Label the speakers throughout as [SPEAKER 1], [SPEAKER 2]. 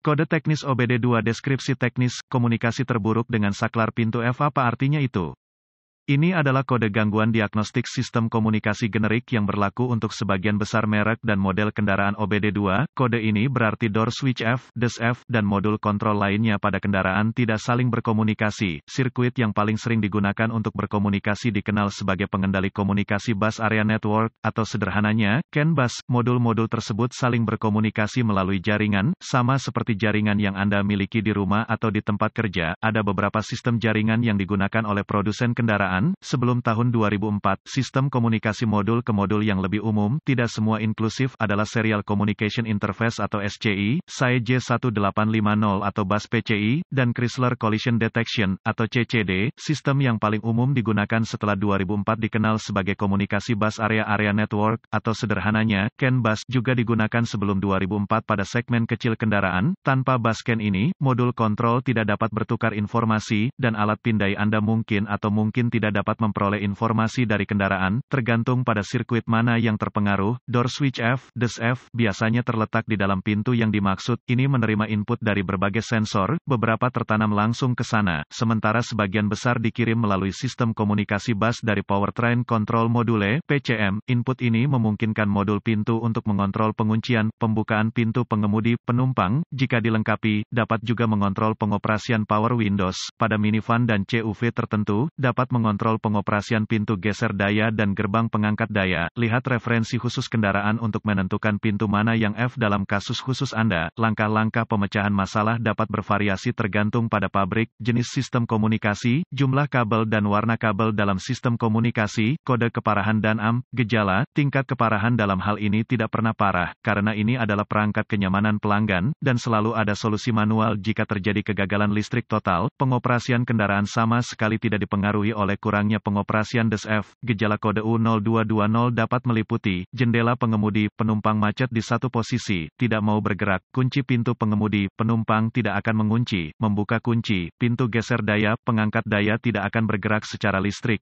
[SPEAKER 1] Kode teknis OBD2 deskripsi teknis, komunikasi terburuk dengan saklar pintu F. Apa artinya itu? Ini adalah kode gangguan diagnostik sistem komunikasi generik yang berlaku untuk sebagian besar merek dan model kendaraan OBD2. Kode ini berarti door switch F, DES F, dan modul kontrol lainnya pada kendaraan tidak saling berkomunikasi. Sirkuit yang paling sering digunakan untuk berkomunikasi dikenal sebagai pengendali komunikasi bus area network, atau sederhananya, CAN bus. Modul-modul tersebut saling berkomunikasi melalui jaringan, sama seperti jaringan yang Anda miliki di rumah atau di tempat kerja. Ada beberapa sistem jaringan yang digunakan oleh produsen kendaraan. Sebelum tahun 2004, sistem komunikasi modul ke modul yang lebih umum, tidak semua inklusif, adalah Serial Communication Interface atau SCI, SAE J1850 atau bus PCI, dan Chrysler Collision Detection, atau CCD. Sistem yang paling umum digunakan setelah 2004 dikenal sebagai komunikasi bus area network, atau sederhananya, CAN bus, juga digunakan sebelum 2004 pada segmen kecil kendaraan. Tanpa bus CAN ini, modul kontrol tidak dapat bertukar informasi, dan alat pindai Anda mungkin atau mungkin tidak dapat memperoleh informasi dari kendaraan, tergantung pada sirkuit mana yang terpengaruh. Door switch F, DES F, biasanya terletak di dalam pintu yang dimaksud. Ini menerima input dari berbagai sensor, beberapa tertanam langsung ke sana, sementara sebagian besar dikirim melalui sistem komunikasi bus dari Powertrain Control Module, PCM. Input ini memungkinkan modul pintu untuk mengontrol penguncian, pembukaan pintu pengemudi, penumpang, jika dilengkapi, dapat juga mengontrol pengoperasian power windows. Pada minivan dan CUV tertentu, dapat mengontrol pengoperasian pintu geser daya dan gerbang pengangkat daya. Lihat referensi khusus kendaraan untuk menentukan pintu mana yang F dalam kasus khusus Anda. Langkah-langkah pemecahan masalah dapat bervariasi tergantung pada pabrik, jenis sistem komunikasi, jumlah kabel dan warna kabel dalam sistem komunikasi, kode keparahan dan gejala. Tingkat keparahan dalam hal ini tidak pernah parah, karena ini adalah perangkat kenyamanan pelanggan, dan selalu ada solusi manual jika terjadi kegagalan listrik total. Pengoperasian kendaraan sama sekali tidak dipengaruhi oleh kurangnya pengoperasian DES F. Gejala kode U0220 dapat meliputi, jendela pengemudi, penumpang macet di satu posisi, tidak mau bergerak, kunci pintu pengemudi, penumpang tidak akan mengunci, membuka kunci, pintu geser daya, pengangkat daya tidak akan bergerak secara listrik.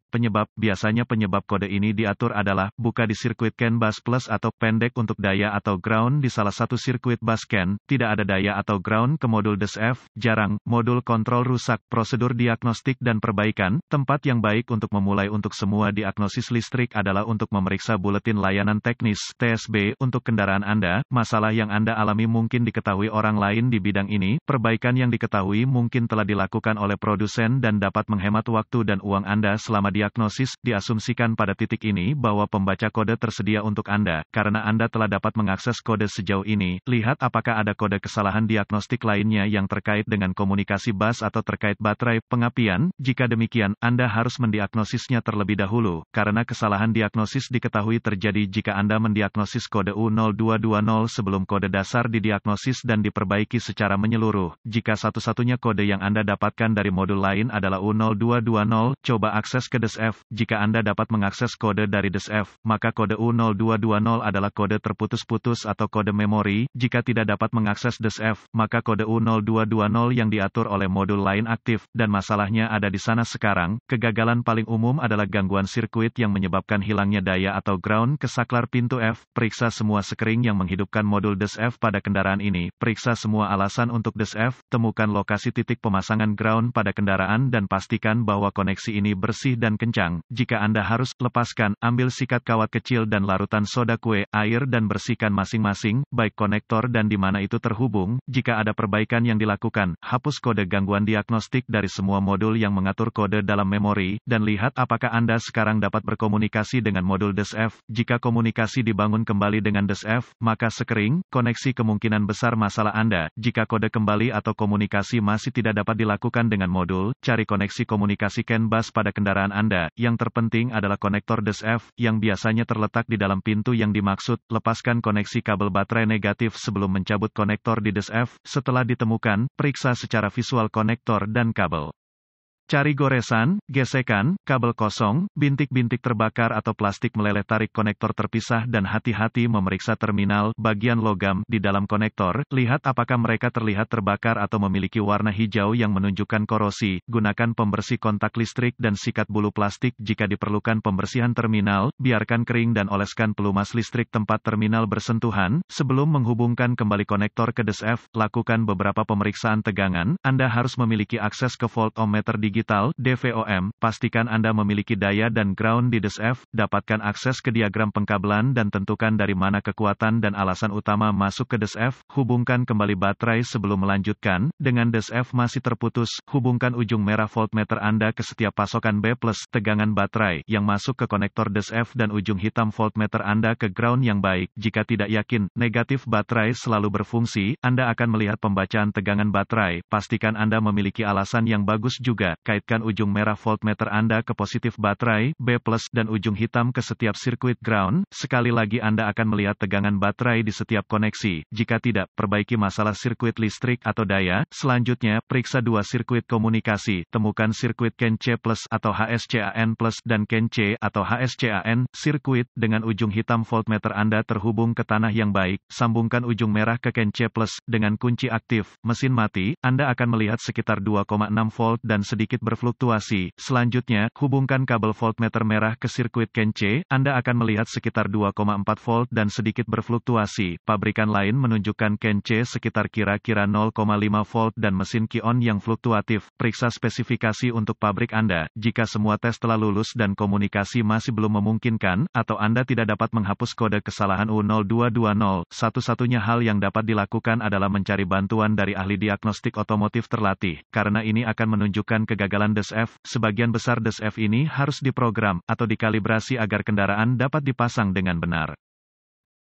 [SPEAKER 1] Biasanya penyebab kode ini diatur adalah, buka di sirkuit CAN bus plus atau pendek untuk daya atau ground di salah satu sirkuit bus CAN, tidak ada daya atau ground ke modul DES F, jarang, modul kontrol rusak, prosedur diagnostik dan perbaikan. Tempat yang baik untuk memulai untuk semua diagnosis listrik adalah untuk memeriksa buletin layanan teknis (TSB) untuk kendaraan Anda. Masalah yang Anda alami mungkin diketahui orang lain di bidang ini. Perbaikan yang diketahui mungkin telah dilakukan oleh produsen dan dapat menghemat waktu dan uang Anda selama diagnosis. Diasumsikan pada titik ini bahwa pembaca kode tersedia untuk Anda. Karena Anda telah dapat mengakses kode sejauh ini, lihat apakah ada kode kesalahan diagnostik lainnya yang terkait dengan komunikasi bus atau terkait baterai pengapian. Jika demikian, Anda harus mendiagnosisnya terlebih dahulu, karena kesalahan diagnosis diketahui terjadi jika Anda mendiagnosis kode U0220 sebelum kode dasar didiagnosis dan diperbaiki secara menyeluruh. Jika satu-satunya kode yang Anda dapatkan dari modul lain adalah U0220, coba akses ke DES F. Jika Anda dapat mengakses kode dari DES F, maka kode U0220 adalah kode terputus-putus atau kode memori. Jika tidak dapat mengakses DES F, maka kode U0220 yang diatur oleh modul lain aktif, dan masalahnya ada di sana sekarang. Kegagalan paling umum adalah gangguan sirkuit yang menyebabkan hilangnya daya atau ground ke saklar pintu F. Periksa semua sekring yang menghidupkan modul DES F pada kendaraan ini. Periksa semua alasan untuk DES F. Temukan lokasi titik pemasangan ground pada kendaraan dan pastikan bahwa koneksi ini bersih dan kencang. Jika Anda harus, lepaskan, ambil sikat kawat kecil dan larutan soda kue, air dan bersihkan masing-masing, baik konektor dan di mana itu terhubung. Jika ada perbaikan yang dilakukan, hapus kode gangguan diagnostik dari semua modul yang mengatur kode dalam memori, dan lihat apakah Anda sekarang dapat berkomunikasi dengan modul DES F. Jika komunikasi dibangun kembali dengan DES F, maka sekering, koneksi kemungkinan besar masalah Anda. Jika kode kembali atau komunikasi masih tidak dapat dilakukan dengan modul, cari koneksi komunikasi CAN bus pada kendaraan Anda. Yang terpenting adalah konektor DES F, yang biasanya terletak di dalam pintu yang dimaksud. Lepaskan koneksi kabel baterai negatif sebelum mencabut konektor di DES F. Setelah ditemukan, periksa secara visual konektor dan kabel. Cari goresan, gesekan, kabel kosong, bintik-bintik terbakar atau plastik meleleh, tarik konektor terpisah dan hati-hati memeriksa terminal, bagian logam, di dalam konektor, lihat apakah mereka terlihat terbakar atau memiliki warna hijau yang menunjukkan korosi, gunakan pembersih kontak listrik dan sikat bulu plastik jika diperlukan pembersihan terminal, biarkan kering dan oleskan pelumas listrik tempat terminal bersentuhan, sebelum menghubungkan kembali konektor ke DSF, lakukan beberapa pemeriksaan tegangan, Anda harus memiliki akses ke voltmeter digital, DVOM, pastikan Anda memiliki daya dan ground di DSF, dapatkan akses ke diagram pengkabelan dan tentukan dari mana kekuatan dan alasan utama masuk ke DSF, hubungkan kembali baterai sebelum melanjutkan, dengan DSF masih terputus, hubungkan ujung merah voltmeter Anda ke setiap pasokan B+, tegangan baterai, yang masuk ke konektor DSF dan ujung hitam voltmeter Anda ke ground yang baik, jika tidak yakin, negatif baterai selalu berfungsi, Anda akan melihat pembacaan tegangan baterai, pastikan Anda memiliki alasan yang bagus juga, kaitkan ujung merah voltmeter Anda ke positif baterai, B+, dan ujung hitam ke setiap sirkuit ground, sekali lagi Anda akan melihat tegangan baterai di setiap koneksi, jika tidak, perbaiki masalah sirkuit listrik atau daya, selanjutnya, periksa dua sirkuit komunikasi, temukan sirkuit CAN C+ atau HSCAN+, dan CAN C atau HSCAN, sirkuit, dengan ujung hitam voltmeter Anda terhubung ke tanah yang baik, sambungkan ujung merah ke CAN C+, dengan kunci aktif, mesin mati, Anda akan melihat sekitar 2,6 volt dan sedikit berfluktuasi. Selanjutnya, hubungkan kabel voltmeter merah ke sirkuit CAN C, Anda akan melihat sekitar 2,4 volt dan sedikit berfluktuasi. Pabrikan lain menunjukkan CAN C sekitar kira-kira 0,5 volt dan mesin Ki-on yang fluktuatif. Periksa spesifikasi untuk pabrik Anda. Jika semua tes telah lulus dan komunikasi masih belum memungkinkan, atau Anda tidak dapat menghapus kode kesalahan U0220, satu-satunya hal yang dapat dilakukan adalah mencari bantuan dari ahli diagnostik otomotif terlatih, karena ini akan menunjukkan kegagalan DSF. Sebagian besar DSF ini harus diprogram atau dikalibrasi agar kendaraan dapat dipasang dengan benar.